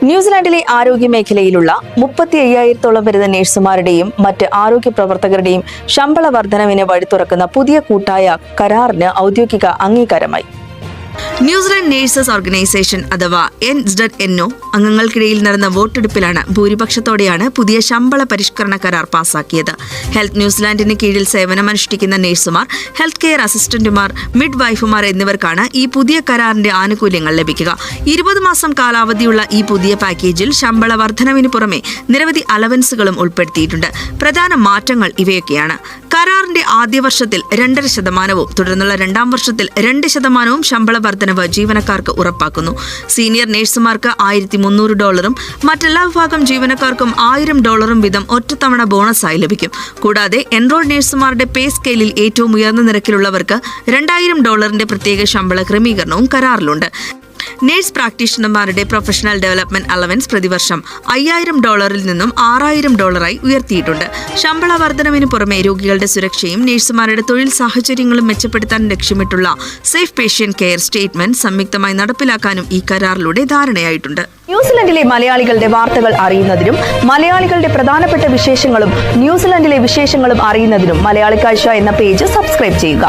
ന്യൂസിലാൻഡിലെ ആരോഗ്യ മേഖലയിലുള്ള 35,000-ഓളം വരുന്ന നഴ്സുമാരുടെയും മറ്റ് ആരോഗ്യ പ്രവർത്തകരുടെയും ശമ്പള വർധനവിന് വഴി തുറക്കുന്ന പുതിയ കൂട്ടായ കരാറിന് ഔദ്യോഗിക അംഗീകാരമായി. ന്യൂസിലാൻഡ് നേഴ്സസ് ഓർഗനൈസേഷൻ അഥവാ NZNO അംഗങ്ങൾക്കിടയിൽ നടന്ന വോട്ടെടുപ്പിലാണ് ഭൂരിപക്ഷത്തോടെയാണ് പുതിയ ശമ്പള പരിഷ്കരണ കരാർ പാസാക്കിയത്. ഹെൽത്ത് ന്യൂസിലാൻഡിന് കീഴിൽ സേവനമനുഷ്ഠിക്കുന്ന നഴ്സുമാർ, ഹെൽത്ത് കെയർ അസിസ്റ്റന്റുമാർ, മിഡ് വൈഫുമാർ എന്നിവർക്കാണ് ഈ പുതിയ കരാറിന്റെ ആനുകൂല്യങ്ങൾ ലഭിക്കുക. 20 മാസം കാലാവധിയുള്ള ഈ പുതിയ പാക്കേജിൽ ശമ്പള വർധനവിന് പുറമെ നിരവധി അലവൻസുകളും ഉൾപ്പെടുത്തിയിട്ടുണ്ട്. പ്രധാന മാറ്റങ്ങൾ ഇവയൊക്കെയാണ്. കരാറിന്റെ ആദ്യ വർഷത്തിൽ 2.5%, തുടർന്നുള്ള 2ാം വർഷത്തിൽ 2% ശമ്പള വർധനവ് ജീവനക്കാർക്ക് ഉറപ്പാക്കുന്നു. സീനിയർ നഴ്സുമാർക്ക് $1,300 മറ്റെല്ലാ വിഭാഗം ജീവനക്കാർക്കും $1,000 വീതം ഒറ്റത്തവണ ബോണസായി ലഭിക്കും. കൂടാതെ എൻറോൾഡ് നഴ്സുമാരുടെ പേ സ്കെയിലിൽ ഏറ്റവും ഉയർന്ന നിരക്കിലുള്ളവർക്ക് $2,000 പ്രത്യേക ശമ്പള ക്രമീകരണവും കരാറിലുണ്ട്. നേഴ്സ് പ്രാക്ടീഷണർമാരുടെ പ്രൊഫഷണൽ ഡെവലപ്മെന്റ് അലവൻസ് പ്രതിവർഷം $5,000 നിന്നും $6,000 ഉയർത്തിയിട്ടുണ്ട്. ശമ്പള വർധനവിന് പുറമെ രോഗികളുടെ സുരക്ഷയും നഴ്സുമാരുടെ തൊഴിൽ സാഹചര്യങ്ങളും മെച്ചപ്പെടുത്താൻ ലക്ഷ്യമിട്ടുള്ള സേഫ് പേഷ്യന്റ് കെയർ സ്റ്റേറ്റ്മെന്റ് സംയുക്തമായി നടപ്പിലാക്കാനും ഈ കരാറിലൂടെ ധാരണയായിട്ടുണ്ട്. ന്യൂസിലൻഡിലെ മലയാളികളുടെ വാർത്തകൾ അറിയുന്നതിനും മലയാളികളുടെ പ്രധാനപ്പെട്ട വിശേഷങ്ങളും ന്യൂസിലൻഡിലെ വിശേഷങ്ങളും അറിയുന്നതിനും മലയാളി കാഴ്ച എന്ന പേജ് സബ്സ്ക്രൈബ് ചെയ്യുക.